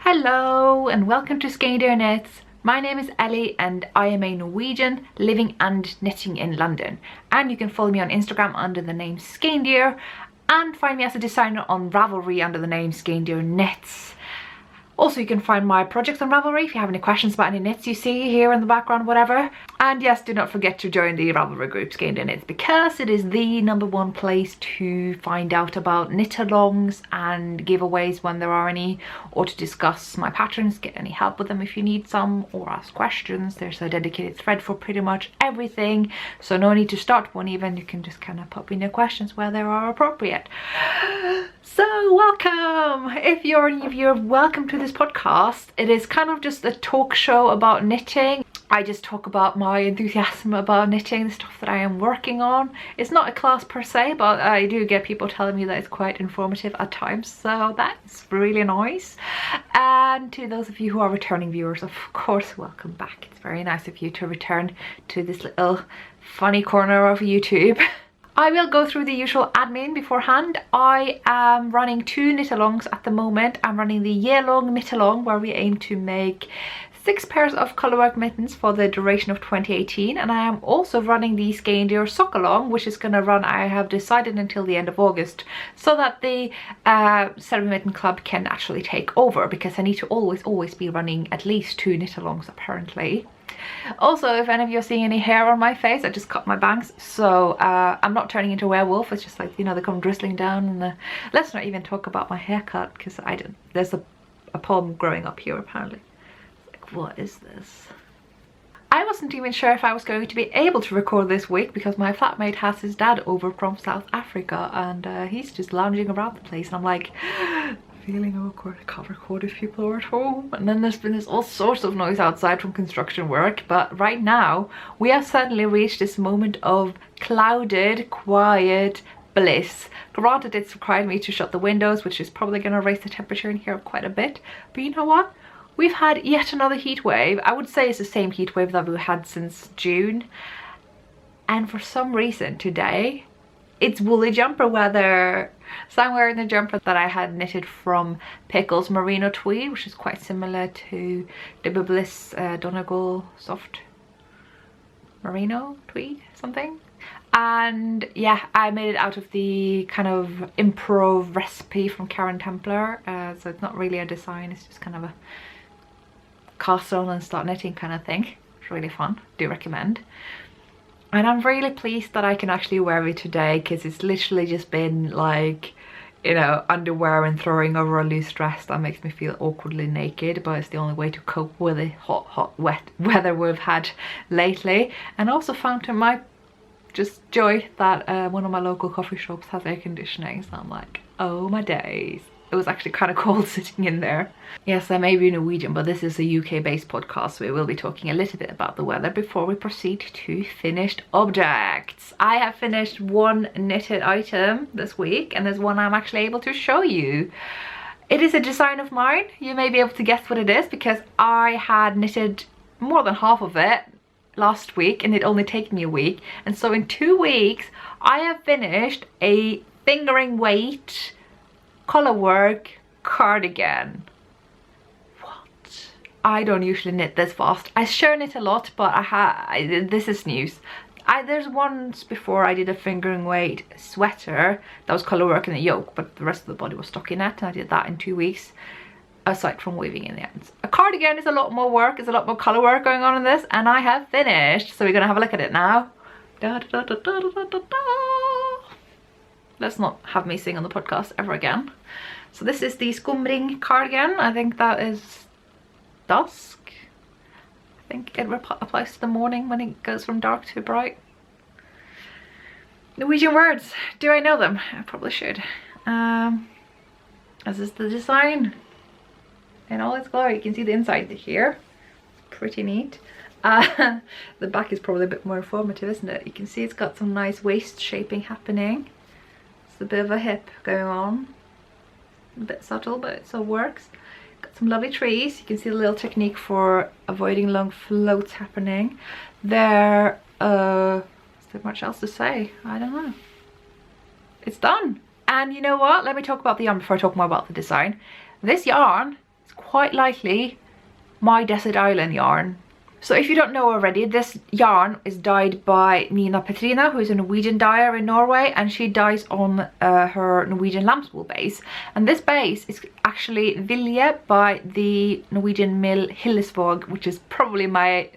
Hello and welcome to Skeindeer Knits. My name is Ellie and I am a Norwegian living and knitting in London. And you can follow me on Instagram under the name Skeindeer and find me as a designer on Ravelry under the name Skeindeer Knits. Also, you can find my projects on Ravelry if you have any questions about any knits you see here in the background, whatever. And yes, do not forget to join the Ravelry group Skeindeer Knits because it is the #1 place to find out about knit-alongs and giveaways when there are any, or to discuss my patterns, get any help with them if you need some, or ask questions. There's a dedicated thread for pretty much everything, so no need to start one even. You can just kind of pop in your questions where they are appropriate. So welcome! If you're a new viewer, welcome to this podcast. It is kind of just a talk show about knitting. I just talk about my enthusiasm about knitting, the stuff that I am working on. It's not a class per se, but I do get people telling me that it's quite informative at times, so that's really nice. And to those of you who are returning viewers, of course, welcome back. It's very nice of you to return to this little funny corner of YouTube. I will go through the usual admin beforehand. I am running 2 knit-alongs at the moment. I'm running the year-long knit-along where we aim to make 6 pairs of colourwork mittens for the duration of 2018, and I am also running the Skeindeer sock-along, which is going to run, I have decided, until the end of August, so that the 7 Mitten Club can actually take over, because I need to always be running at least 2 knit-alongs apparently. Also, if any of you are seeing any hair on my face, I just cut my bangs, so I'm not turning into a werewolf. It's just like, you know, they come drizzling down, and let's not even talk about my haircut, because there's a palm growing up here apparently. Like, what is this? I wasn't even sure if I was going to be able to record this week because my flatmate has his dad over from South Africa, and he's just lounging around the place, and I'm like, feeling awkward. I can't record if people are at home. And then there's been this all sorts of noise outside from construction work, but right now we have suddenly reached this moment of clouded, quiet bliss. Granted, it's required me to shut the windows, which is probably going to raise the temperature in here quite a bit, but you know what? We've had yet another heat wave. I would say it's the same heat wave that we've had since June, and for some reason today it's woolly jumper weather. So I'm wearing the jumper that I had knitted from Pickle's merino tweed, which is quite similar to the Bliss Donegal soft merino tweed something. And yeah, I made it out of the kind of improv recipe from Karen Templar, so it's not really a design, it's just kind of a cast on and start knitting kind of thing. It's really fun, do recommend. And I'm really pleased that I can actually wear it today, because it's literally just been like, you know, underwear and throwing over a loose dress that makes me feel awkwardly naked, but it's the only way to cope with the hot, wet weather we've had lately. And also found to my just joy that one of my local coffee shops has air conditioning, so I'm like, oh my days. It was actually kind of cold sitting in there. Yes, I may be Norwegian, but this is a UK-based podcast, so we will be talking a little bit about the weather before we proceed to finished objects. I have finished 1 knitted item this week, and there's one I'm actually able to show you. It is a design of mine. You may be able to guess what it is, because I had knitted more than half of it last week, and it only taken me a week. And so in 2 weeks, I have finished a fingering weight colourwork cardigan. What? I don't usually knit this fast. I sure knit a lot, but this is news. There's once before I did a fingering weight sweater that was colourwork in the yoke, but the rest of the body was stockinette, and I did that in 2 weeks, aside from weaving in the ends. A cardigan is a lot more work, there's a lot more colourwork going on in this, and I have finished, so we're gonna have a look at it now. Da, da, da, da, da, da, da, da. Let's not have me sing on the podcast ever again. So this is the Skumring cardigan. I think that is dusk. I think it applies to the morning when it goes from dark to bright. Norwegian words. Do I know them? I probably should. This is the design in all its glory. You can see the inside here. It's pretty neat. The back is probably a bit more informative, isn't it? You can see it's got some nice waist shaping happening. A bit of a hip going on, a bit subtle, but it still works. Got some lovely trees. You can see the little technique for avoiding long floats happening there. Is there much else to say? I don't know. It's done. And you know what, let me talk about the yarn before I talk more about the design. This yarn is quite likely my desert island yarn. So if you don't know already, this yarn is dyed by Nina Petrina, who is a Norwegian dyer in Norway, and she dyes on her Norwegian lamb's wool base. And this base is actually Vilje by the Norwegian mill Hillesvåg, which is probably my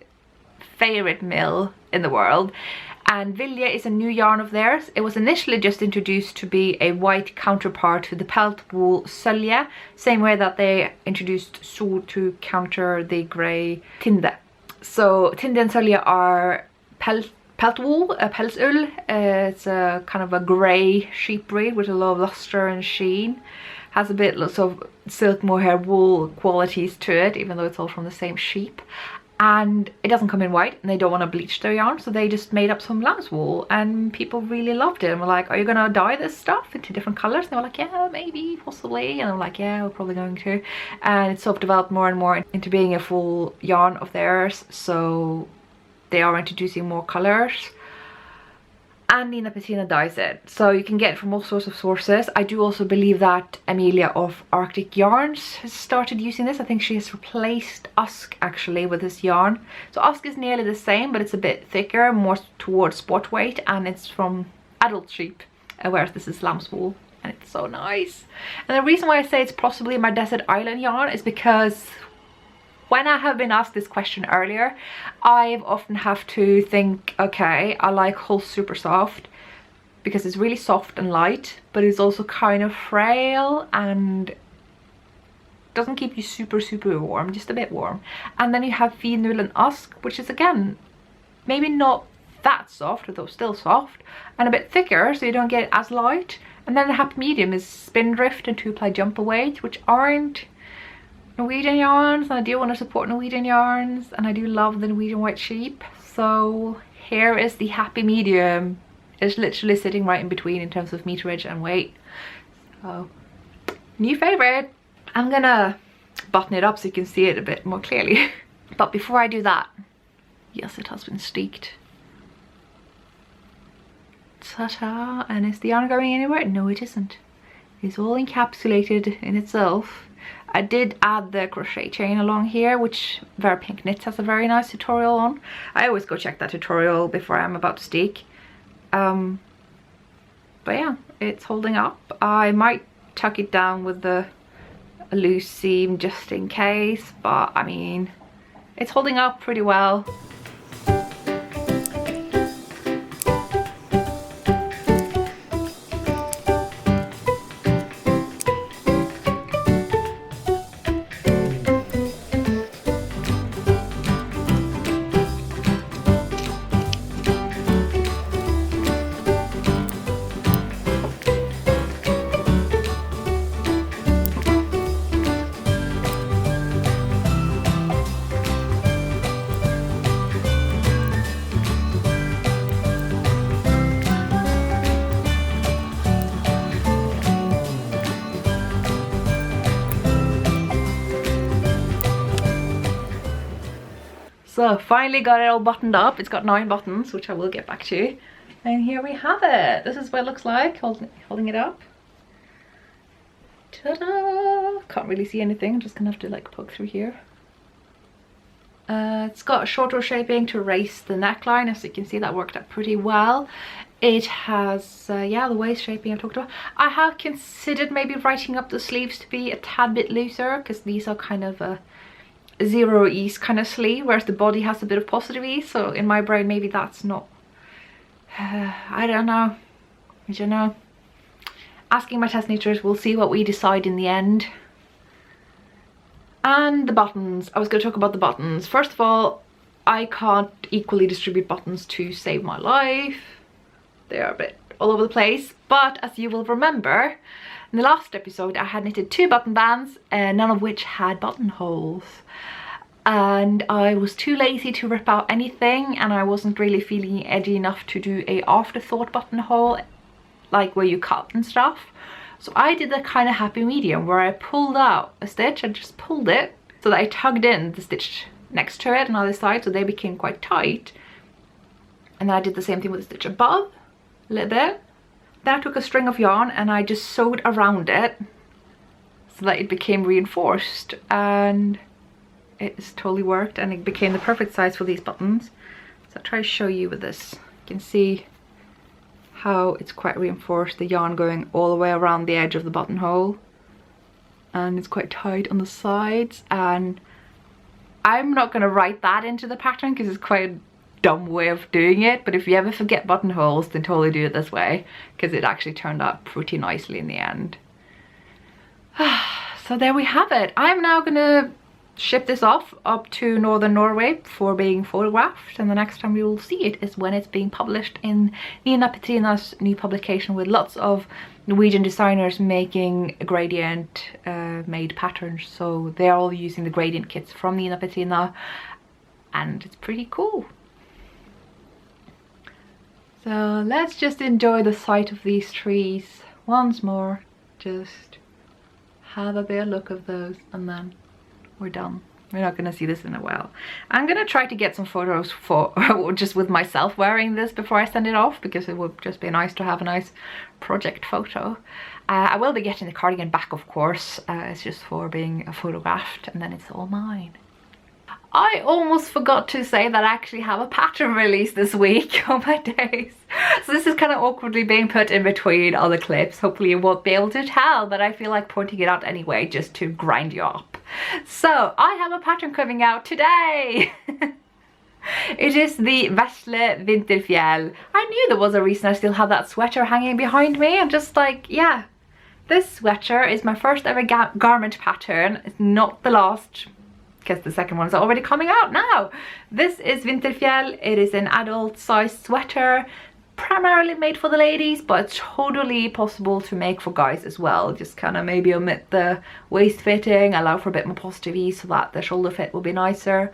favorite mill in the world. And Vilje is a new yarn of theirs. It was initially just introduced to be a white counterpart to the pelt wool Sølje, same way that they introduced Sol to counter the grey Tinde. So Tinde and Sølje are pelt wool, pelsull. It's a kind of a grey sheep breed with a lot of luster and sheen. Has a bit lots of silk mohair wool qualities to it, even though it's all from the same sheep. And it doesn't come in white, and they don't want to bleach their yarn, so they just made up some lamb's wool, and people really loved it and were like, are you gonna dye this stuff into different colors? And they were like, yeah, maybe, possibly. And I'm like, yeah, we're probably going to. And it's sort of developed more and more into being a full yarn of theirs, so they are introducing more colors. And Nina Petrina dyes it, so you can get it from all sorts of sources. I do also believe that Emilia of Arctic Yarns has started using this. I think she has replaced Usk actually with this yarn. So Usk is nearly the same, but it's a bit thicker, more towards sport weight, and it's from adult sheep, whereas this is lamb's wool, and it's so nice. And the reason why I say it's possibly my desert island yarn is because when I have been asked this question earlier, I've often have to think, okay, I like wool super soft because it's really soft and light, but it's also kind of frail and doesn't keep you super warm, just a bit warm. And then you have Finul and Usk, which is again, maybe not that soft, although still soft, and a bit thicker, so you don't get it as light. And then the happy medium is Spindrift and 2-ply jumper weight, which aren't Norwegian yarns, and I do want to support Norwegian yarns, and I do love the Norwegian white sheep. So here is the happy medium. It's literally sitting right in between in terms of meterage and weight. So new favorite. I'm gonna button it up so you can see it a bit more clearly. But before I do that, yes, it has been steeked. Ta-ta! And is the yarn going anywhere? No, it isn't. It's all encapsulated in itself. I did add the crochet chain along here, which Vera Pink Knits has a very nice tutorial on. I always go check that tutorial before I'm about to steek. But yeah, it's holding up. I might tuck it down with a loose seam just in case, but I mean, it's holding up pretty well. So finally got it all buttoned up. It's got 9 buttons, which I will get back to. And here we have it. This is what it looks like, holding it up. Ta-da! Can't really see anything. I'm just gonna have to like poke through here. It's got shorter shaping to raise the neckline. As you can see, that worked out pretty well. It has, yeah, the waist shaping I talked about. I have considered maybe writing up the sleeves to be a tad bit looser, because these are kind of a zero ease kind of sleeve, whereas the body has a bit of positive ease. So in my brain, maybe that's not, I don't know. Asking my test knitters, we'll see what we decide in the end. And the buttons. I was going to talk about the buttons. First of all, I can't equally distribute buttons to save my life. They are a bit all over the place. But as you will remember, in the last episode I had knitted 2 button bands, none of which had buttonholes. And I was too lazy to rip out anything, and I wasn't really feeling edgy enough to do a afterthought buttonhole, like where you cut and stuff. So I did the kind of happy medium where I pulled out a stitch and just pulled it so that I tugged in the stitch next to it on the other side, so they became quite tight. And then I did the same thing with the stitch above, a little bit. Then I took a string of yarn and I just sewed around it so that it became reinforced, and it's totally worked, and it became the perfect size for these buttons. So I'll try to show you with this. You can see how it's quite reinforced, the yarn going all the way around the edge of the buttonhole, and it's quite tight on the sides. And I'm not going to write that into the pattern because it's quite a dumb way of doing it, but if you ever forget buttonholes, then totally do it this way, because it actually turned out pretty nicely in the end. So there we have it. I'm now gonna ship this off up to northern Norway for being photographed, and the next time we will see it is when it's being published in Nina Petrina's new publication, with lots of Norwegian designers making gradient made patterns. So they're all using the gradient kits from Nina Petrina, and it's pretty cool. So let's just enjoy the sight of these trees once more. Just have a better look of those, and then we're done. We're not going to see this in a while. I'm going to try to get some photos for just with myself wearing this before I send it off, because it would just be nice to have a nice project photo. I will be getting the cardigan back, of course. It's just for being photographed, and then it's all mine. I almost forgot to say that I actually have a pattern release this week on my days. So this is kind of awkwardly being put in between other clips. Hopefully you won't be able to tell, but I feel like pointing it out anyway, just to grind you up. So I have a pattern coming out today. It is the Vesle Vinterfjell. I knew there was a reason I still had that sweater hanging behind me. I'm just like, yeah, this sweater is my first ever garment pattern. It's not the last, because the second one is already coming out now. This is Vinterfjell. It is an adult size sweater, primarily made for the ladies, but totally possible to make for guys as well. Just kind of maybe omit the waist fitting, allow for a bit more positive ease so that the shoulder fit will be nicer.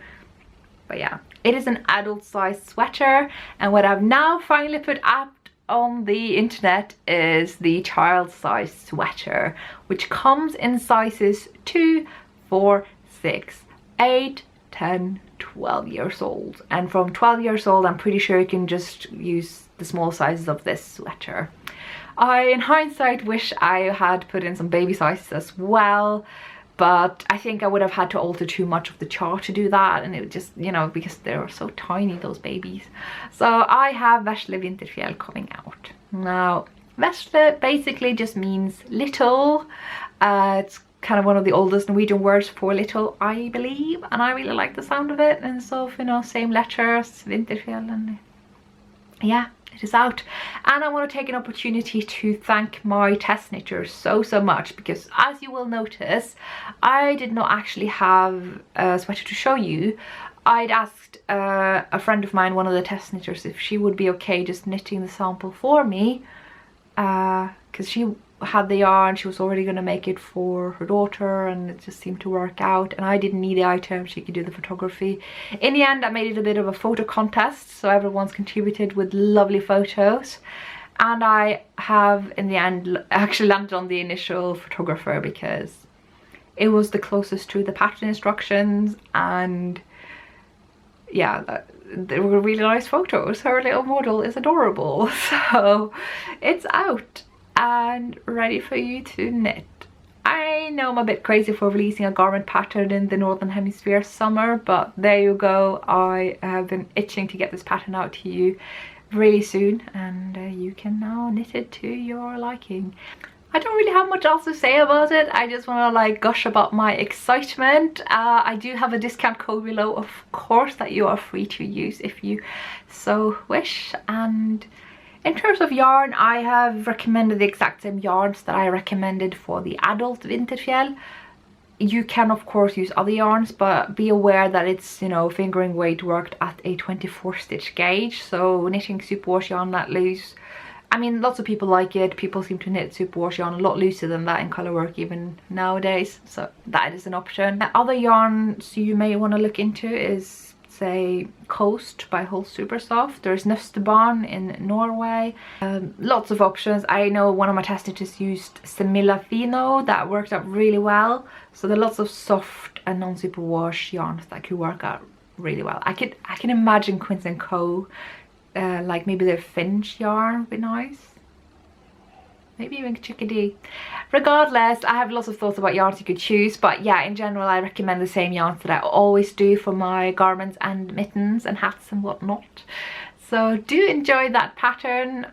But yeah, it is an adult size sweater, and what I've now finally put up on the internet is the child size sweater, which comes in sizes 2, 4, 6, 8, 10, 12 years old. And from 12 years old, I'm pretty sure you can just use the small sizes of this sweater. I, in hindsight, wish I had put in some baby sizes as well, but I think I would have had to alter too much of the chart to do that, and it would just, you know, because they're so tiny, those babies. So I have Vesle Vinterfjell coming out. Now, Vesle basically just means little. It's kind of one of the oldest Norwegian words for little, I believe, and I really like the sound of it. And so, you know, same letters, Vinterfjell, and yeah, it is out. And I want to take an opportunity to thank my test knitters so much, because as you will notice, I did not actually have a sweater to show you. I'd asked a friend of mine, one of the test knitters, if she would be okay just knitting the sample for me, because she had the yarn, she was already going to make it for her daughter, and it just seemed to work out, and I didn't need the item, she could do the photography. In the end, I made it a bit of a photo contest, so everyone's contributed with lovely photos, and I have in the end actually landed on the initial photographer because it was the closest to the pattern instructions, and yeah, they were really nice photos. Her little model is adorable, so it's out and ready for you to knit. I know I'm a bit crazy for releasing a garment pattern in the Northern Hemisphere summer, but there you go. I have been itching to get this pattern out to you really soon, and you can now knit it to your liking. I don't really have much else to say about it. I just want to like gush about my excitement. I do have a discount code below, of course, that you are free to use if you so wish. And in terms of yarn, I have recommended the exact same yarns that I recommended for the adult Vinterfjell. You can of course use other yarns, but be aware that it's, you know, fingering weight worked at a 24 stitch gauge. So knitting superwash yarn that loose, I mean, lots of people like it. People seem to knit superwash yarn a lot looser than that in colour work even nowadays, so that is an option. Other yarns you may want to look into is, say, Coast by Whole Super Soft. There's Nøstebarn in Norway. Lots of options. I know one of my test knitters used Semilla Fino. That worked out really well. So there are lots of soft and non-superwash yarns that could work out really well. I can imagine Quince & Co. Like maybe their Finch yarn would be nice. maybe even chickadee. Regardless, I have lots of thoughts about yarns you could choose, but yeah, in general I recommend the same yarns that I always do for my garments and mittens and hats and whatnot. So do enjoy that pattern.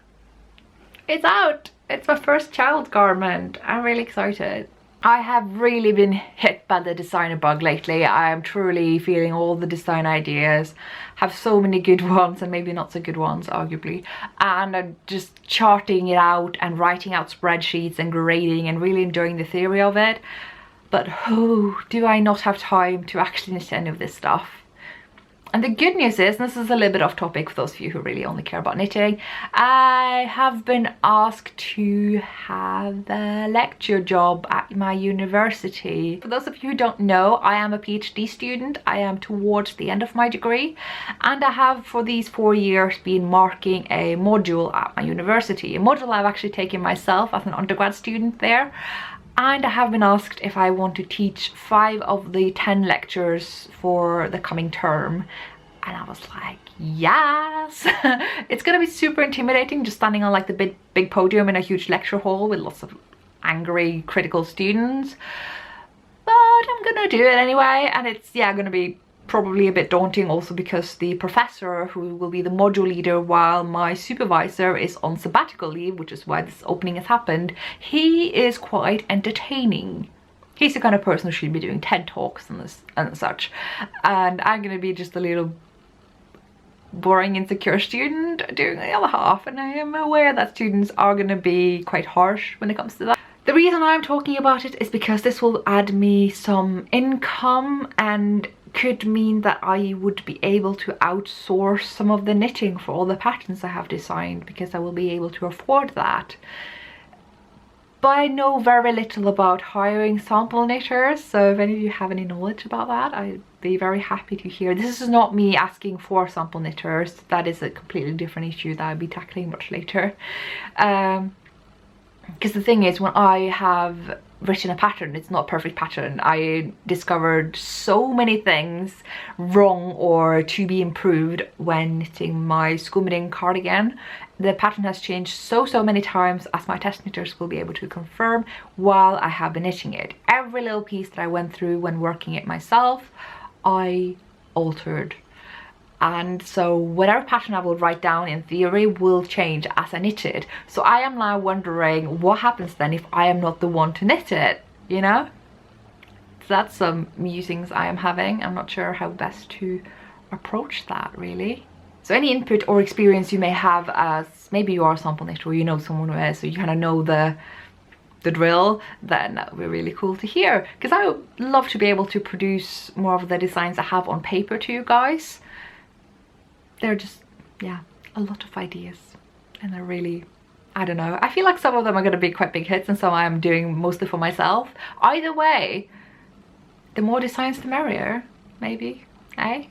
It's out! It's my first child garment. I'm really excited. I have really been hit by the designer bug lately. I am truly feeling all the design ideas. Have so many good ones and maybe not so good ones, arguably. And I'm just charting it out and writing out spreadsheets and grading and really enjoying the theory of it. But do I not have time to actually knit any of this stuff. And the good news is, and this is a little bit off topic for those of you who really only care about knitting, I have been asked to have a lecture job at my university. For those of you who don't know, I am a PhD student. I am towards the end of my degree, and I have for these 4 years been marking a module at my university. A module I've actually taken myself as an undergrad student there. And I have been asked if I want to teach 5 of the 10 lectures for the coming term. And I was like, yes! It's gonna be super intimidating just standing on like the big podium in a huge lecture hall with lots of angry, critical students. But I'm gonna do it anyway, and it's, yeah, gonna be probably a bit daunting also because the professor who will be the module leader while my supervisor is on sabbatical leave, which is why this opening has happened, he is quite entertaining. He's the kind of person who should be doing TED Talks and such, and I'm gonna be just a little boring, insecure student doing the other half, and I am aware that students are gonna be quite harsh when it comes to that. The reason I'm talking about it is because this will add me some income and could mean that I would be able to outsource some of the knitting for all the patterns I have designed, because I will be able to afford that. But I know very little about hiring sample knitters, so if any of you have any knowledge about that, I'd be very happy to hear. This is not me asking for sample knitters. That is a completely different issue that I'll be tackling much later. Because the thing is, when I have written a pattern, it's not a perfect pattern. I discovered so many things wrong or to be improved when knitting my Skumring cardigan. The pattern has changed so many times, as my test knitters will be able to confirm, while I have been knitting it. Every little piece that I went through when working it myself, I altered. And so whatever pattern I will write down in theory will change as I knit it. So I am now wondering what happens then if I am not the one to knit it, you know? So that's some musings I am having. I'm not sure how best to approach that, really. So any input or experience you may have, as maybe you are a sample knitter or you know someone who is, so you kind of know the drill, then that would be really cool to hear. Because I would love to be able to produce more of the designs I have on paper to you guys. They're just, yeah, a lot of ideas, and they're really, I don't know, I feel like some of them are going to be quite big hits and some I'm doing mostly for myself. Either way, the more designs the merrier, maybe, eh?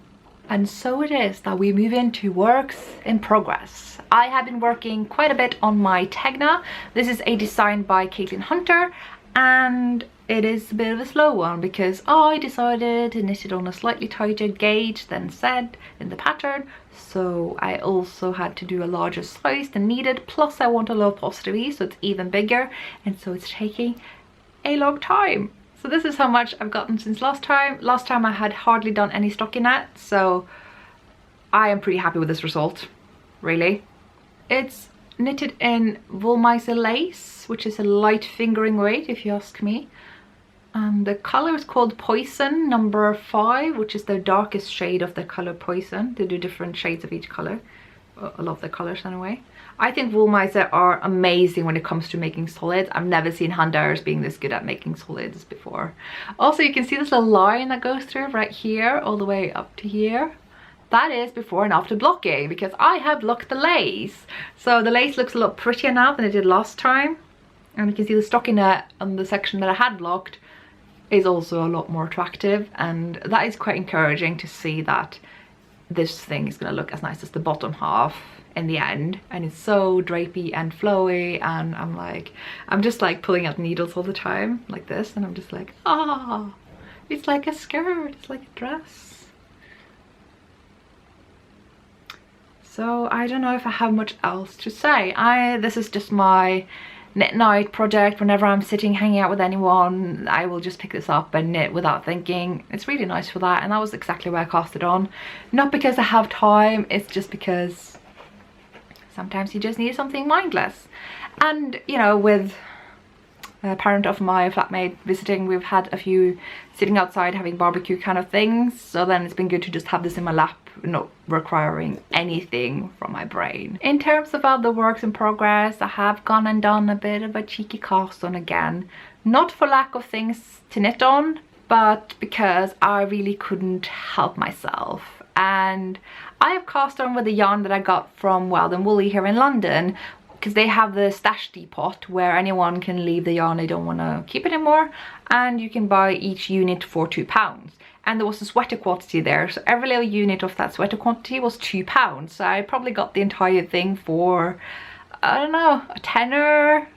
And so it is that we move into works in progress. I have been working quite a bit on my Techni. This is a design by Caitlin Hunter, and it is a bit of a slow one because I decided to knit it on a slightly tighter gauge than said in the pattern. So I also had to do a larger size than needed, plus I want a low apostrophe, so it's even bigger, and so it's taking a long time. So this is how much I've gotten since last time. Last time I had hardly done any stockinette, so I am pretty happy with this result, really. It's knitted in Woolmizer lace, which is a light fingering weight if you ask me. The color is called Poison number 5, which is the darkest shade of the color Poison. They do different shades of each color. I love the colors anyway. I think Woolmizer are amazing when it comes to making solids. I've never seen hand dyers being this good at making solids before. Also, you can see this little line that goes through right here all the way up to here. That is before and after blocking, because I have blocked the lace. So the lace looks a lot prettier now than it did last time. And you can see the stockinette on the section that I had blocked is also a lot more attractive, and that is quite encouraging to see that this thing is going to look as nice as the bottom half in the end. And it's so drapey and flowy, and I'm just like pulling out needles all the time like this, and I'm just like, ah, it's like a skirt, it's like a dress. So I don't know if I have much else to say. This is just my knit night project. Whenever I'm sitting hanging out with anyone, I will just pick this up and knit without thinking. It's really nice for that, and that was exactly why I cast it on. Not because I have time, it's just because sometimes you just need something mindless. And you know, with a parent of my flatmate visiting, we've had a few sitting outside having barbecue kind of things, so then it's been good to just have this in my lap, not requiring anything from my brain. In terms of other works in progress, I have gone and done a bit of a cheeky cast on again, not for lack of things to knit on, but because I really couldn't help myself. And I have cast on with the yarn that I got from Wild and Woolly here in London, because they have the stash depot where anyone can leave the yarn they don't want to keep it anymore, and you can buy each unit for £2. And there was a sweater quantity there, so every little unit of that sweater quantity was £2. So I probably got the entire thing for, I don't know, a tenner,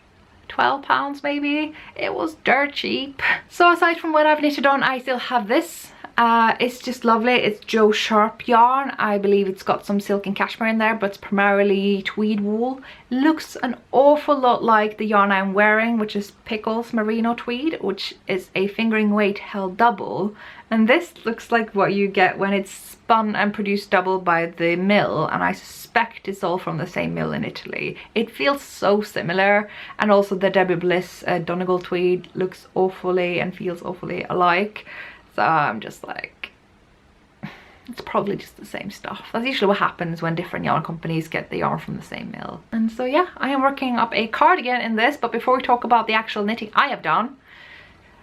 £12 maybe. It was dirt cheap. So aside from what I've knitted on, I still have this. It's just lovely. It's Joe Sharp yarn. I believe it's got some silk and cashmere in there, but it's primarily tweed wool. Looks an awful lot like the yarn I'm wearing, which is Pickles Merino Tweed, which is a fingering weight held double. And this looks like what you get when it's spun and produced double by the mill, and I suspect it's all from the same mill in Italy. It feels so similar, and also the Debbie Bliss Donegal Tweed looks awfully and feels awfully alike. So I'm just like, it's probably just the same stuff. That's usually what happens when different yarn companies get the yarn from the same mill. And so yeah, I am working up a cardigan in this, but before we talk about the actual knitting I have done,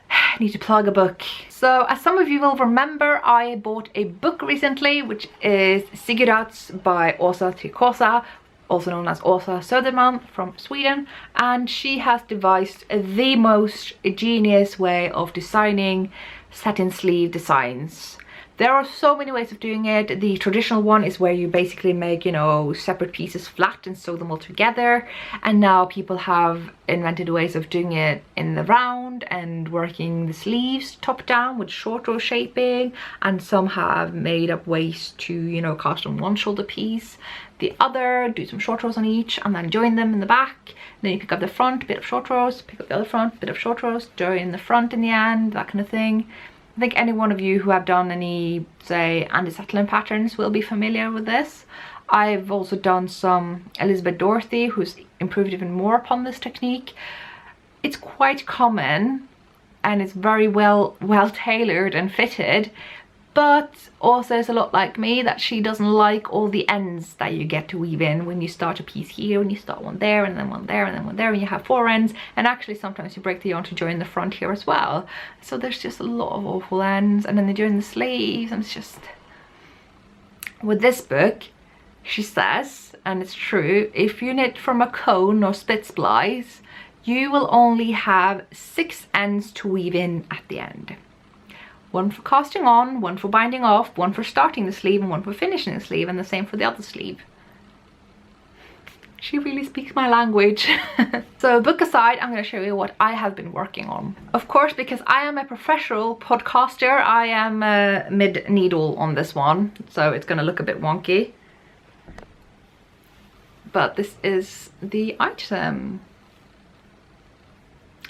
I need to plug a book. So as some of you will remember, I bought a book recently, which is Sigurdarts by Åsa Tricosa, also known as Åsa Söderman from Sweden, and she has devised the most genius way of designing satin sleeve designs. There are so many ways of doing it. The traditional one is where you basically make, you know, separate pieces flat and sew them all together, and now people have invented ways of doing it in the round and working the sleeves top down with short row shaping, and some have made up ways to, you know, cast on one shoulder piece, the other, do some short rows on each, and then join them in the back. Then you pick up the front, bit of short rows, pick up the other front, bit of short rows, join the front in the end, that kind of thing. I think any one of you who have done any, say, anti-settling patterns will be familiar with this. I've also done some Elizabeth Dorothy, who's improved even more upon this technique. It's quite common, and it's very well tailored and fitted, but also is a lot like me, that she doesn't like all the ends that you get to weave in when you start a piece here, when you start one there, and then one there, and then one there, and you have 4 ends, and actually sometimes you break the yarn to join the front here as well. So there's just a lot of awful ends, and then they join the sleeves, and it's just... With this book, she says, and it's true, if you knit from a cone or split splice, you will only have 6 ends to weave in at the end. 1 for casting on, 1 for binding off, 1 for starting the sleeve, and 1 for finishing the sleeve, and the same for the other sleeve. She really speaks my language. So book aside, I'm going to show you what I have been working on. Of course, because I am a professional podcaster, I am mid-needle on this one, so it's going to look a bit wonky. But this is the item.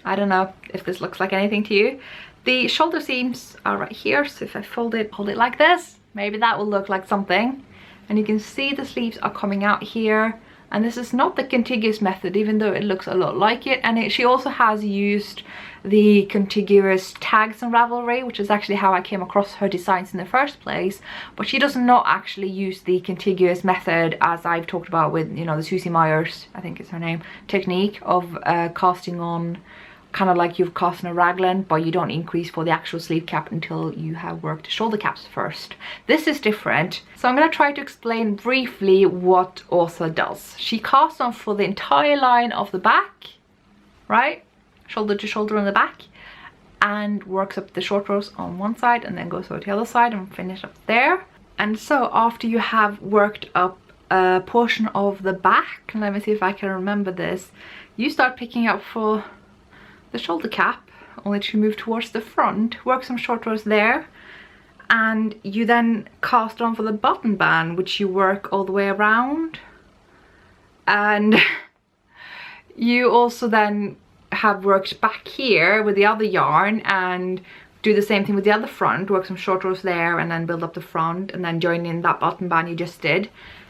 I don't know if this looks like anything to you. The shoulder seams are right here, so if I hold it like this, maybe that will look like something. And you can see the sleeves are coming out here, and this is not the contiguous method, even though it looks a lot like it. And she also has used the contiguous tags and Ravelry, which is actually how I came across her designs in the first place, but she does not actually use the contiguous method as I've talked about with, you know, the Susie Myers, I think is her name, technique of casting on, kind of like you've cast on a raglan, but you don't increase for the actual sleeve cap until you have worked shoulder caps first. This is different, so I'm going to try to explain briefly what Åsa does. She casts on for the entire line of the back, right, shoulder to shoulder on the back, and works up the short rows on one side, and then goes over to the other side and finish up there. And so after you have worked up a portion of the back, let me see if I can remember this, you start picking up for the shoulder cap, only to move towards the front, work some short rows there, and you then cast on for the button band, which you work all the way around. And you also then have worked back here with the other yarn and do the same thing with the other front, work some short rows there and then build up the front and then join in that bottom band you just did.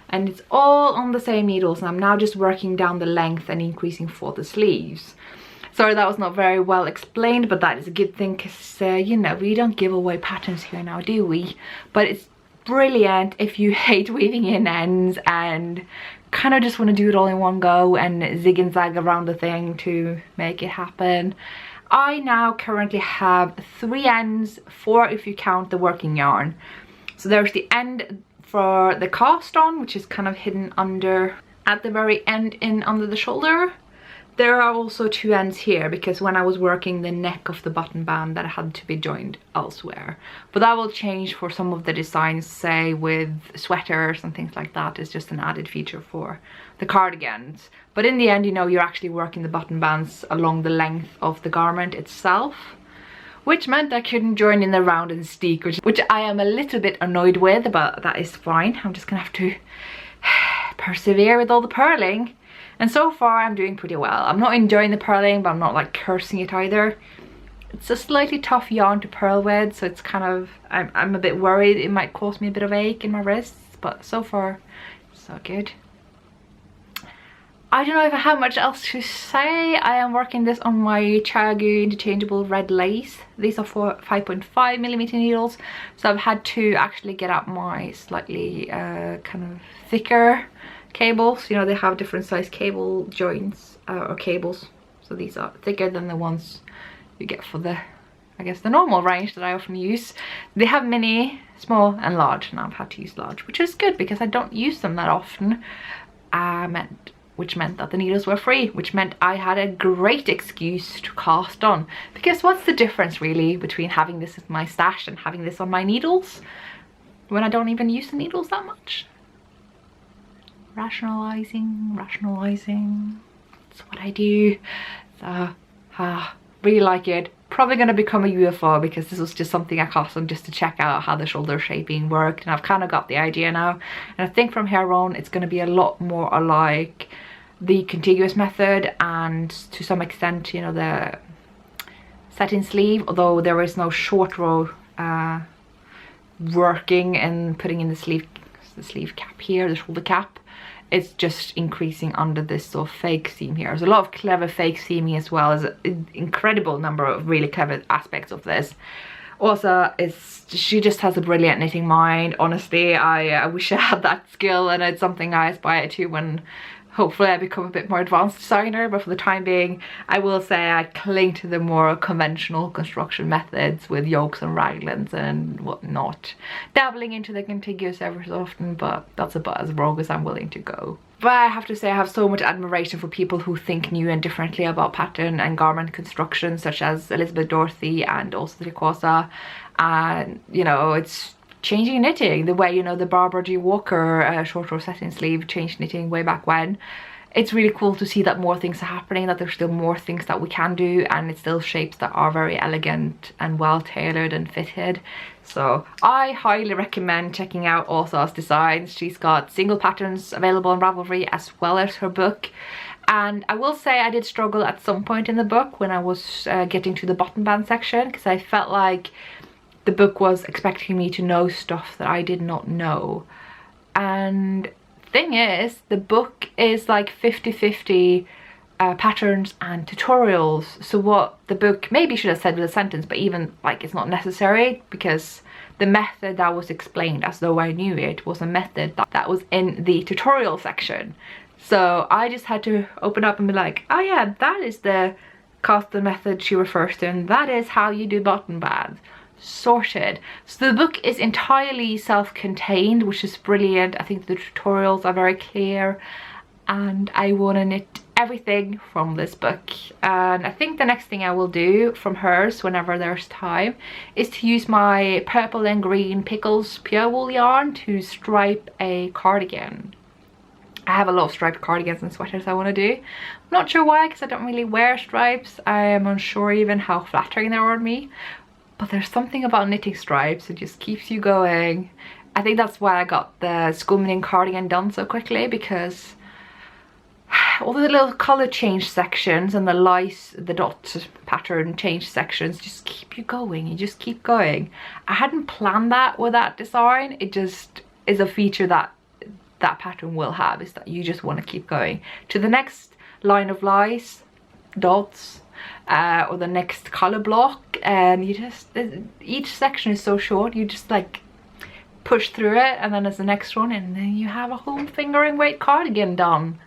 And it's all on the same needles, and I'm now just working down the length and increasing for the sleeves. Sorry, that was not very well explained, but that is a good thing because, you know, we don't give away patterns here now, do we? But it's brilliant if you hate weaving in ends and kind of just want to do it all in one go and zig and zag around the thing to make it happen. I now currently have 3 ends, 4 if you count the working yarn. So there's the end for the cast on, which is kind of hidden under at the very end in under the shoulder. There are also 2 ends here because when I was working the neck of the button band that had to be joined elsewhere. But that will change for some of the designs, say with sweaters and things like that. It's just an added feature for the cardigans. But in the end, you know, you're actually working the button bands along the length of the garment itself, which meant I couldn't join in the round and steek, which I am a little bit annoyed with, but that is fine. I'm just gonna have to persevere with all the purling. And so far I'm doing pretty well. I'm not enjoying the purling, but I'm not like cursing it either. It's a slightly tough yarn to purl with, so it's kind of, I'm a bit worried it might cause me a bit of ache in my wrists, but so far so good. I don't know if I have much else to say. I am working this on my Chagu interchangeable red lace. These are for 5.5mm needles, so I've had to actually get out my slightly kind of thicker cables. You know, they have different size cable joints or cables, so these are thicker than the ones you get for the, I guess, the normal range that I often use. They have mini, small and large, and I've had to use large, which is good because I don't use them that often. Which meant that the needles were free, which meant I had a great excuse to cast on. Because what's the difference really between having this as my stash and having this on my needles when I don't even use the needles that much? Rationalizing, that's what I do. So, really like it. Probably going to become a UFO because this was just something I cast on just to check out how the shoulder shaping worked, and I've kind of got the idea now. And I think from here on it's going to be a lot more alike the contiguous method and to some extent, you know, the set-in sleeve, although there is no short row working and putting in the sleeve cap here, the shoulder cap. It's just increasing under this sort of fake seam here. There's a lot of clever fake seaming as well as an incredible number of really clever aspects of this. Also, she just has a brilliant knitting mind. Honestly, I wish I had that skill, and it's something I aspire to when hopefully I become a bit more advanced designer. But for the time being, I will say I cling to the more conventional construction methods with yokes and raglans and whatnot. Dabbling into the contiguous every so often, but that's about as rogue as I'm willing to go. But I have to say I have so much admiration for people who think new and differently about pattern and garment construction, such as Elizabeth Dorothy and also Tricosa. And, you know, it's changing knitting the way, you know, the Barbara G. Walker short row set-in sleeve changed knitting way back when. It's really cool to see that more things are happening, that there's still more things that we can do, and it's still shapes that are very elegant and well tailored and fitted. So I highly recommend checking out Åsa's designs. She's got single patterns available on Ravelry as well as her book. And I will say I did struggle at some point in the book when I was getting to the button band section, because I felt like the book was expecting me to know stuff that I did not know. And thing is, the book is like 50-50 patterns and tutorials. So what the book maybe should have said with a sentence, but even like it's not necessary, because the method that was explained as though I knew it was a method that was in the tutorial section. So I just had to open up and be like, oh yeah, that is the cast-on method she refers to, and that is how you do button bands. Sorted. So the book is entirely self-contained, which is brilliant. I think the tutorials are very clear, and I want to knit everything from this book. And I think the next thing I will do from hers, whenever there's time, is to use my purple and green Pickles pure wool yarn to stripe a cardigan. I have a lot of striped cardigans and sweaters I want to do. I'm not sure why, because I don't really wear stripes. I am unsure even how flattering they are on me. But there's something about knitting stripes, it just keeps you going. I think that's why I got the Skumring cardigan done so quickly, because all the little color change sections and the lice, the dot pattern change sections just keep you going. You just keep going. I hadn't planned that with that design. It just is a feature that that pattern will have, is that you just want to keep going to the next line of lice, dots, or the next color block, and you just, each section is so short, you just like push through it, and then there's the next one, and then you have a whole fingering weight cardigan done.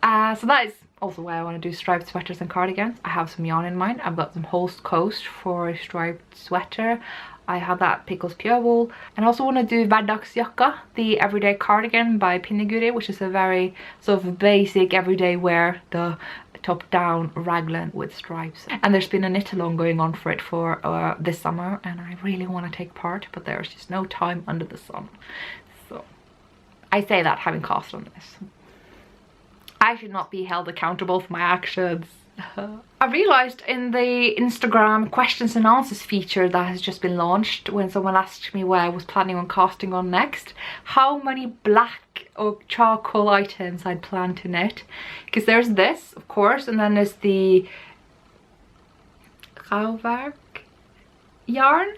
So that is also why I want to do striped sweaters and cardigans. I have some yarn in mind. I've got some Holst Coast for a striped sweater. I have that Pickles Pure Wool, and I also want to do Hverdagsjakka, the everyday cardigan by Pinneguri, which is a very sort of basic everyday wear, the top down raglan with stripes. And there's been a knit along going on for it for this summer, and I really want to take part, but there's just no time under the sun. So I say that having cast on this. I should not be held accountable for my actions. I realised in the Instagram questions and answers feature that has just been launched, when someone asked me where I was planning on casting on next, how many black or charcoal items I'd planned to knit. Because there's this, of course, and then there's the Rauwerk yarn.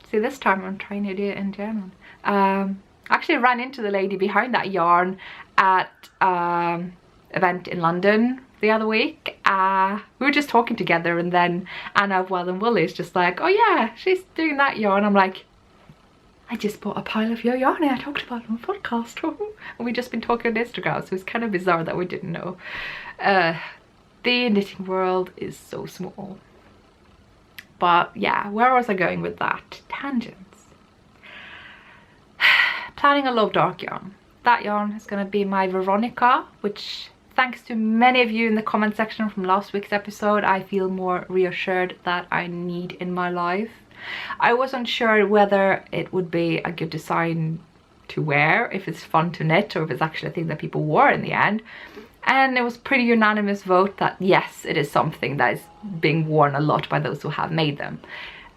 See, this time I'm trying to do it in German. Actually, I ran into the lady behind that yarn at event in London the other week. We were just talking together, and then Anna of Well and Woolly is just like, oh yeah, she's doing that yarn. I'm like, I just bought a pile of your yarn and I talked about it on a podcast. And we've just been talking on Instagram, so it's kind of bizarre that we didn't know. The knitting world is so small. But yeah, where was I going with that? Tangents. Planning a love dark yarn. That yarn is going to be my Veronica, which, thanks to many of you in the comment section from last week's episode, I feel more reassured that I need in my life. I wasn't sure whether it would be a good design to wear, if it's fun to knit, or if it's actually a thing that people wore in the end. And it was pretty unanimous vote that yes, it is something that is being worn a lot by those who have made them.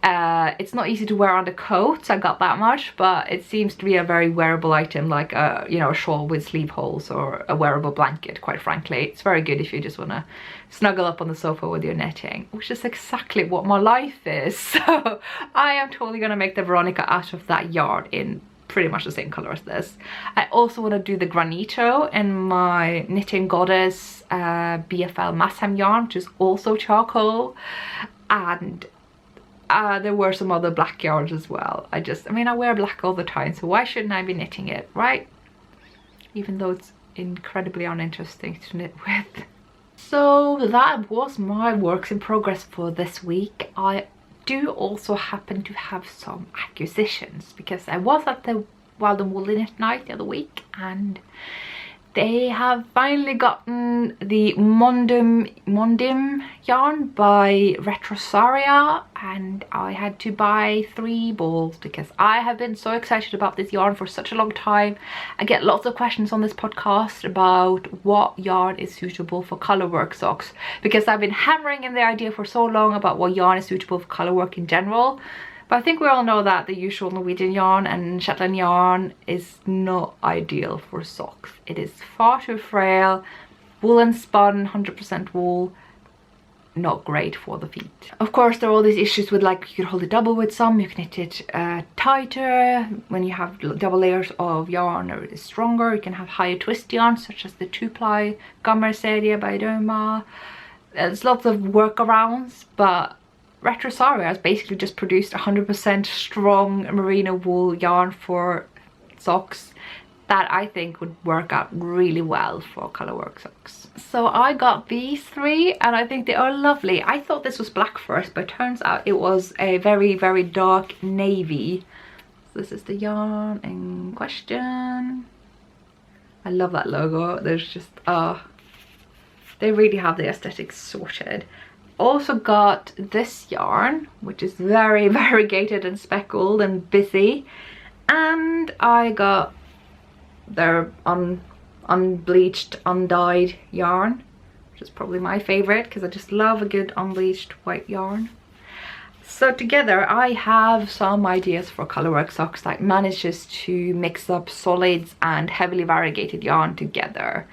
It's not easy to wear under coats, I got that much, but it seems to be a very wearable item, like a, you know, a shawl with sleeve holes, or a wearable blanket, quite frankly. It's very good if you just want to snuggle up on the sofa with your knitting, which is exactly what my life is. So I am totally going to make the Veronica out of that yarn in pretty much the same color as this. I also want to do the Granito in my Knitting Goddess BFL Massam yarn, which is also charcoal, and there were some other black yarns as well. I mean, I wear black all the time, so why shouldn't I be knitting it, right? Even though it's incredibly uninteresting to knit with. So that was my works in progress for this week. I do also happen to have some acquisitions, because I was at the Wild and Woolly Knit Night the other week, and they have finally gotten the Mondim yarn by Retrosaria, and I had to buy 3 balls because I have been so excited about this yarn for such a long time. I get lots of questions on this podcast about what yarn is suitable for colourwork socks, because I've been hammering in the idea for so long about what yarn is suitable for colourwork in general. But I think we all know that the usual Norwegian yarn and Shetland yarn is not ideal for socks. It is far too frail, woolen spun, 100% wool, not great for the feet. Of course, there are all these issues with, like, you can hold it double with some, you can knit it tighter. When you have double layers of yarn, or it is stronger, you can have higher twist yarn, such as the 2-ply Gammerserie by Doma. There's lots of workarounds, but Retrosaria has basically just produced 100% strong merino wool yarn for socks that I think would work out really well for colourwork socks. So I got these 3, and I think they are lovely. I thought this was black first, but it turns out it was a very, very dark navy. So this is the yarn in question. I love that logo. There's just, they really have the aesthetics sorted. Also got this yarn, which is very variegated and speckled and busy, and I got their unbleached, undyed yarn, which is probably my favorite because I just love a good unbleached white yarn. So together I have some ideas for colourwork socks that manages to mix up solids and heavily variegated yarn together.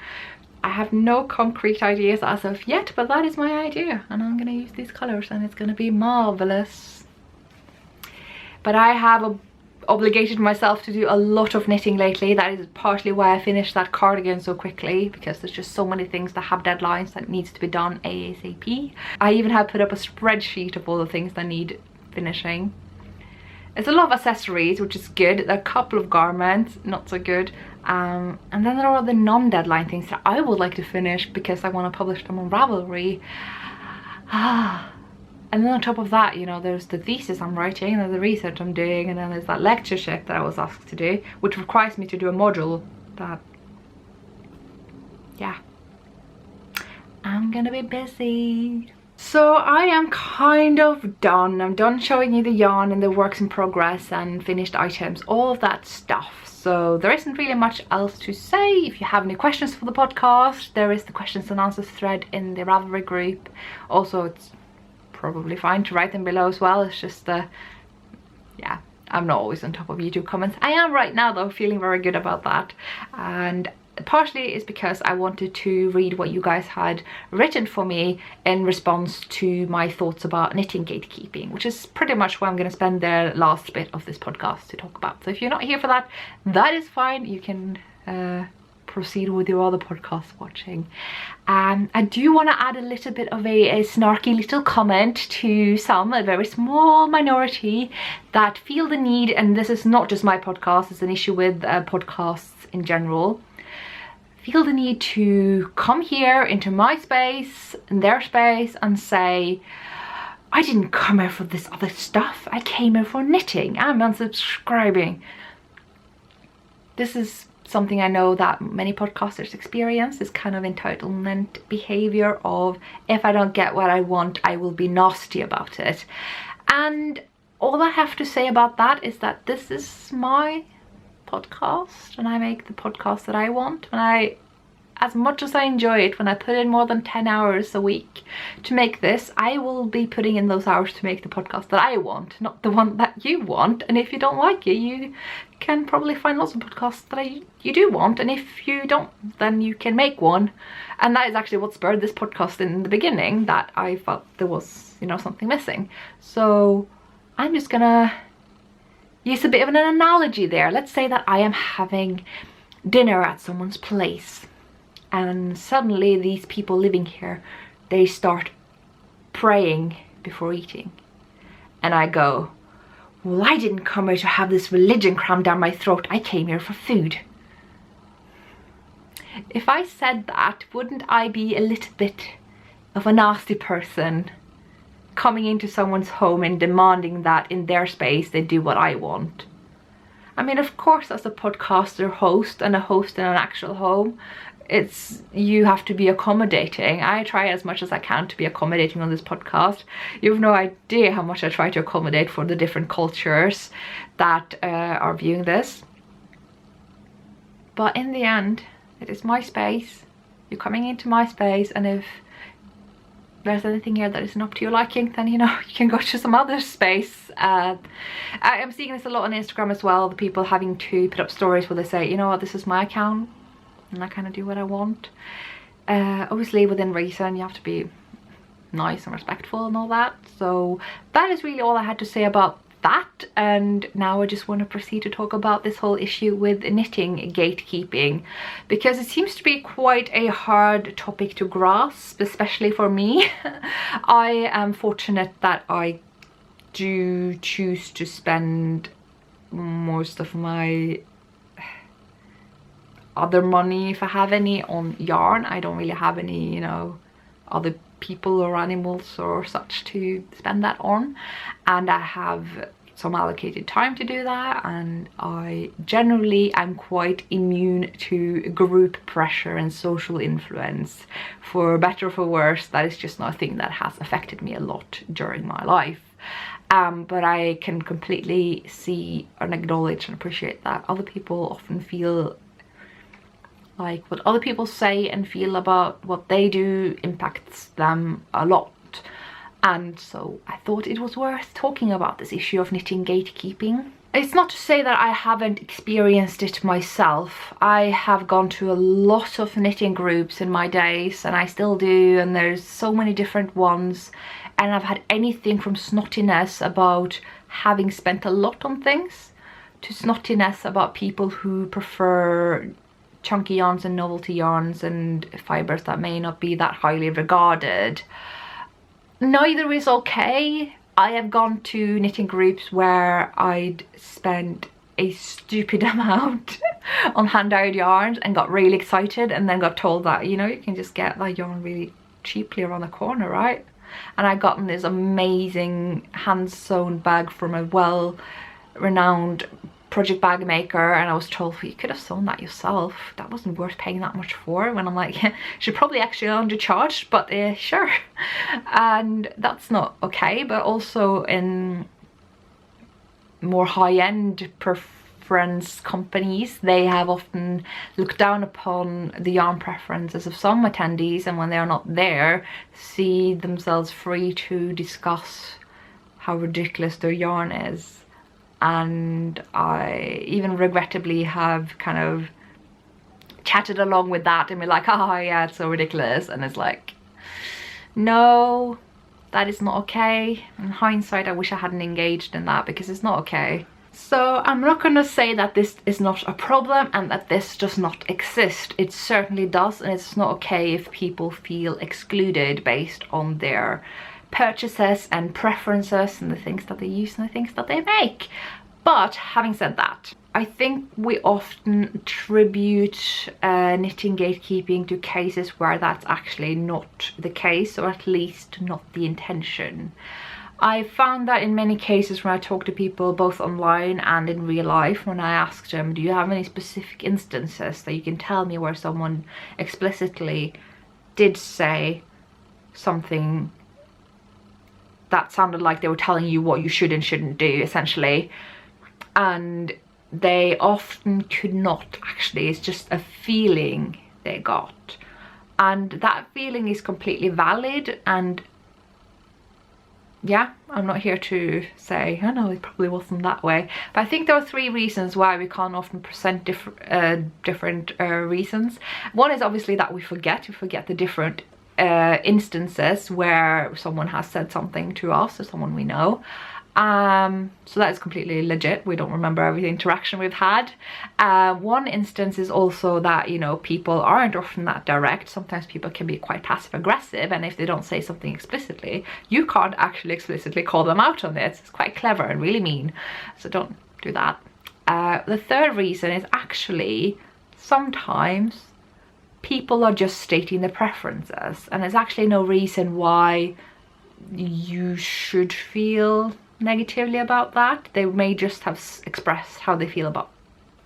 I have no concrete ideas as of yet, but that is my idea, and I'm gonna use these colors and it's gonna be marvelous. But I have obligated myself to do a lot of knitting lately. That is partly why I finished that cardigan so quickly, because there's just so many things that have deadlines that needs to be done ASAP. I even have put up a spreadsheet of all the things that need finishing. It's a lot of accessories, which is good. There are a couple of garments, not so good. And then there are the non-deadline things that I would like to finish because I want to publish them on Ravelry. And then on top of that, you know, there's the thesis I'm writing, and there's the research I'm doing, and then there's that lectureship that I was asked to do, which requires me to do a module that, yeah, I'm gonna be busy. So I am kind of done. I'm done showing you the yarn and the works in progress and finished items, all of that stuff. So there isn't really much else to say. If you have any questions for the podcast, there is the questions and answers thread in the Ravelry group. Also, it's probably fine to write them below as well. It's just yeah, I'm not always on top of YouTube comments. I am right now though, feeling very good about that, and partially is because I wanted to read what you guys had written for me in response to my thoughts about knitting gatekeeping, which is pretty much what I'm going to spend the last bit of this podcast to talk about. So if you're not here for that, that is fine. You can proceed with your other podcast watching. I do want to add a little bit of a snarky little comment to a very small minority that feel the need, and this is not just my podcast, it's an issue with podcasts in general, feel the need to come here into my space and their space and say, I didn't come here for this other stuff, I came here for knitting, I'm unsubscribing. This is something I know that many podcasters experience, this kind of entitlement behavior of, if I don't get what I want, I will be nasty about it. And all I have to say about that is that this is my podcast, and I make the podcast that I want. And as much as I enjoy it, when I put in more than 10 hours a week to make this, I will be putting in those hours to make the podcast that I want, not the one that you want. And if you don't like it, you can probably find lots of podcasts that you do want, and if you don't, then you can make one. And that is actually what spurred this podcast in the beginning, that I felt there was, you know, something missing. So I'm just gonna use a bit of an analogy there. Let's say that I am having dinner at someone's place, and suddenly these people living here, they start praying before eating, and I go, well, I didn't come here to have this religion crammed down my throat, I came here for food. If I said that, wouldn't I be a little bit of a nasty person coming into someone's home and demanding that in their space they do what I want? I mean, of course, as a podcaster host and a host in an actual home, you have to be accommodating. I try as much as I can to be accommodating on this podcast. You have no idea how much I try to accommodate for the different cultures that are viewing this. But in the end, it is my space. You're coming into my space, and if there's anything here that isn't up to your liking, then, you know, you can go to some other space. I am seeing this a lot on Instagram as well, the people having to put up stories where they say, you know what, this is my account and I kind of do what I want. Obviously within reason, you have to be nice and respectful and all that. So that is really all I had to say about that, and now I just want to proceed to talk about this whole issue with knitting gatekeeping, because it seems to be quite a hard topic to grasp, especially for me. I am fortunate that I do choose to spend most of my other money, if I have any, on yarn. I don't really have any, you know, other people or animals or such to spend that on, and I have some allocated time to do that, and I generally am quite immune to group pressure and social influence. For better or for worse, that is just not a thing that has affected me a lot during my life. But I can completely see and acknowledge and appreciate that other people often feel like what other people say and feel about what they do impacts them a lot. And so I thought it was worth talking about this issue of knitting gatekeeping. It's not to say that I haven't experienced it myself. I have gone to a lot of knitting groups in my days, and I still do, and there's so many different ones, and I've had anything from snottiness about having spent a lot on things to snottiness about people who prefer chunky yarns and novelty yarns and fibers that may not be that highly regarded. Neither is okay. I have gone to knitting groups where I'd spent a stupid amount on hand-dyed yarns and got really excited, and then got told that, you know, you can just get that yarn really cheaply around the corner, right? And I gotten this amazing hand-sewn bag from a well-renowned project bag maker, and I was told, well, you could have sewn that yourself, that wasn't worth paying that much for. When I'm like, yeah, should probably actually undercharged, but sure. And that's not okay. But also in more high-end preference companies, they have often looked down upon the yarn preferences of some attendees, and when they're not there, see themselves free to discuss how ridiculous their yarn is. And I even regrettably have kind of chatted along with that and be like, oh yeah, it's so ridiculous. And it's like, no, that is not okay. In hindsight, I wish I hadn't engaged in that, because it's not okay. So I'm not going to say that this is not a problem and that this does not exist. It certainly does, and it's not okay if people feel excluded based on their purchases and preferences and the things that they use and the things that they make. But having said that, I think we often attribute knitting gatekeeping to cases where that's actually not the case, or at least not the intention. I found that in many cases when I talk to people both online and in real life, when I asked them, do you have any specific instances that you can tell me where someone explicitly did say something that sounded like they were telling you what you should and shouldn't do, essentially, and they often could not actually, it's just a feeling they got, and that feeling is completely valid. And yeah, I'm not here to say, oh no, it probably wasn't that way, but I think there are three reasons why we can't often present different reasons. One is obviously that we forget the different instances where someone has said something to us or someone we know. So that is completely legit. We don't remember every interaction we've had. One instance is also that, you know, people aren't often that direct. Sometimes people can be quite passive aggressive, and if they don't say something explicitly, you can't actually explicitly call them out on it. It's quite clever and really mean, so don't do that. The third reason is actually sometimes people are just stating their preferences, and there's actually no reason why you should feel negatively about that. They may just have expressed how they feel about,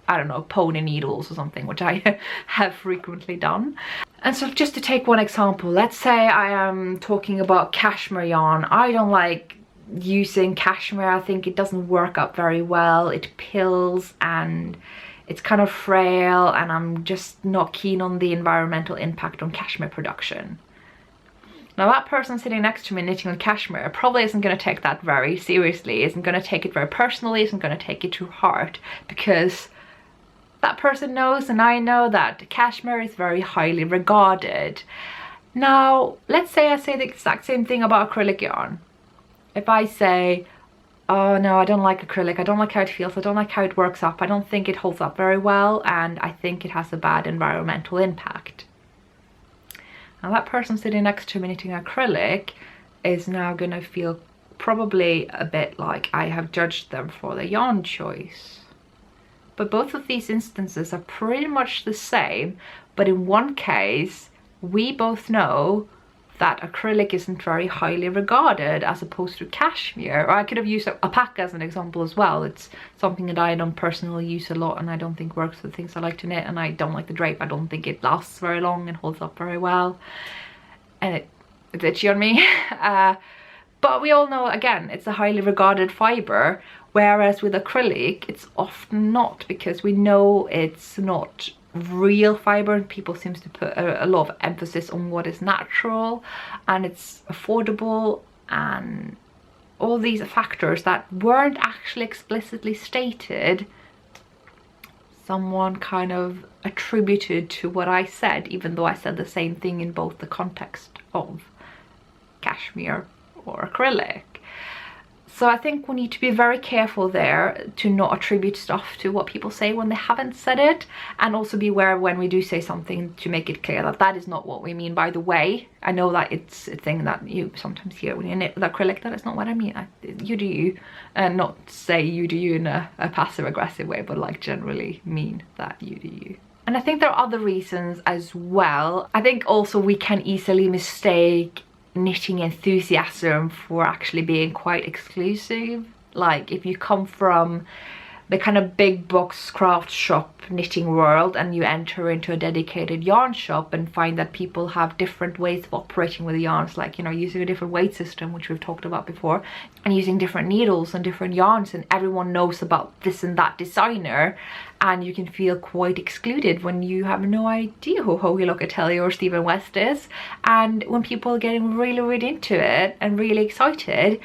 I don't know, pony needles or something, which I have frequently done. And so just to take one example, let's say I am talking about cashmere yarn. I don't like using cashmere. I think it doesn't work up very well. It pills and it's kind of frail, and I'm just not keen on the environmental impact on cashmere production. Now that person sitting next to me knitting on cashmere probably isn't going to take that very seriously, isn't going to take it very personally, isn't going to take it to heart, because that person knows, and I know, that cashmere is very highly regarded. Now let's say I say the exact same thing about acrylic yarn. If I say, oh no, I don't like acrylic, I don't like how it feels, I don't like how it works up, I don't think it holds up very well, and I think it has a bad environmental impact. Now that person sitting next to me knitting acrylic is now going to feel probably a bit like I have judged them for their yarn choice. But both of these instances are pretty much the same, but in one case we both know that acrylic isn't very highly regarded as opposed to cashmere. Or I could have used alpaca as an example as well. It's something that I don't personally use a lot and I don't think works with things I like to knit, and I don't like the drape. I don't think it lasts very long and holds up very well, and it's itchy on me. But we all know, again, it's a highly regarded fibre, whereas with acrylic it's often not, because we know it's not real fibre, and people seem to put a lot of emphasis on what is natural and it's affordable, and all these factors that weren't actually explicitly stated, someone kind of attributed to what I said, even though I said the same thing in both the context of cashmere or acrylic. So I think we need to be very careful there to not attribute stuff to what people say when they haven't said it, and also be aware when we do say something to make it clear that that is not what we mean. By the way, I know that it's a thing that you sometimes hear when you knit with acrylic, that is not what I mean. You do you, and not say you do you in a passive aggressive way, but like generally mean that you do you. And I think there are other reasons as well. I think also we can easily mistake knitting enthusiasm for actually being quite exclusive. Like if you come from the kind of big box craft shop knitting world and you enter into a dedicated yarn shop and find that people have different ways of operating with the yarns, like, you know, using a different weight system, which we've talked about before, and using different needles and different yarns, and everyone knows about this and that designer, and you can feel quite excluded when you have no idea who Hoagie Locatelli or Stephen West is. And when people are getting really into it and really excited,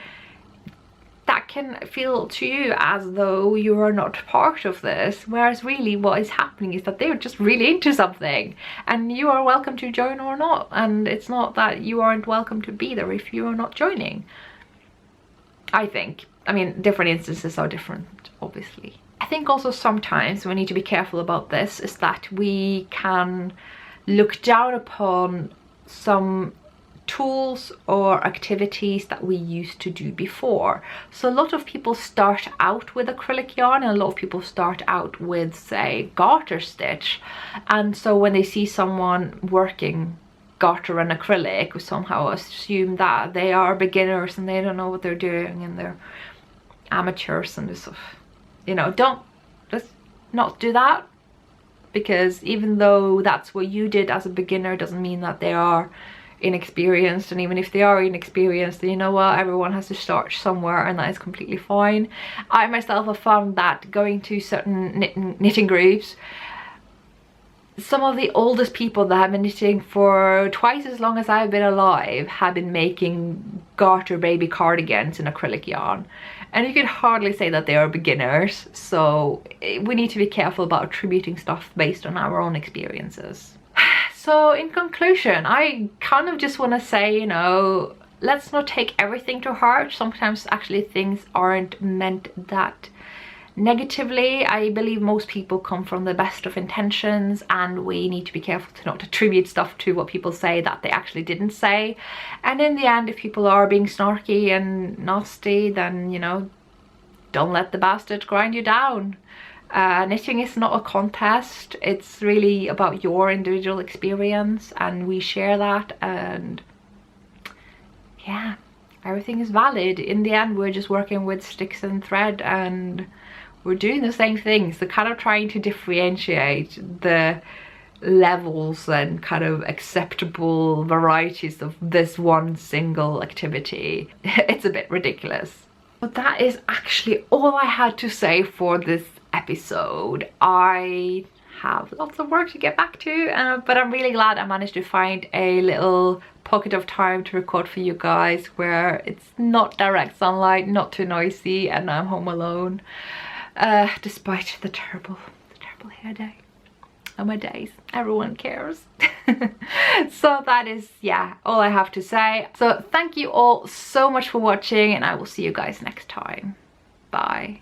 that can feel to you as though you are not part of this, whereas really what is happening is that they're just really into something and you are welcome to join or not, and it's not that you aren't welcome to be there if you are not joining, I think. I mean, different instances are different, obviously. I think also sometimes we need to be careful about this, is that we can look down upon some tools or activities that we used to do before. So a lot of people start out with acrylic yarn, and a lot of people start out with, say, garter stitch, and so when they see someone working garter and acrylic, we somehow assume that they are beginners and they don't know what they're doing and they're amateurs, and just, you know, let's not do that, because even though that's what you did as a beginner doesn't mean that they are inexperienced. And even if they are inexperienced, then you know what, everyone has to start somewhere, and that is completely fine. I myself have found that going to certain knitting groups, some of the oldest people that have been knitting for twice as long as I've been alive have been making garter baby cardigans in acrylic yarn, and you could hardly say that they are beginners. So we need to be careful about attributing stuff based on our own experiences. So in conclusion, I kind of just want to say, you know, let's not take everything to heart. Sometimes actually things aren't meant that negatively. I believe most people come from the best of intentions, and we need to be careful to not attribute stuff to what people say that they actually didn't say. And in the end, if people are being snarky and nasty, then, you know, don't let the bastard grind you down. Knitting is not a contest, it's really about your individual experience, and we share that, and yeah, everything is valid. In the end, we're just working with sticks and thread, and we're doing the same things. So kind of trying to differentiate the levels and kind of acceptable varieties of this one single activity, it's a bit ridiculous. But that is actually all I had to say for this episode. I have lots of work to get back to, but I'm really glad I managed to find a little pocket of time to record for you guys where it's not direct sunlight, not too noisy, and I'm home alone, despite the terrible hair day. Oh my days, everyone cares. So that is, yeah, all I have to say. So thank you all so much for watching, and I will see you guys next time. Bye.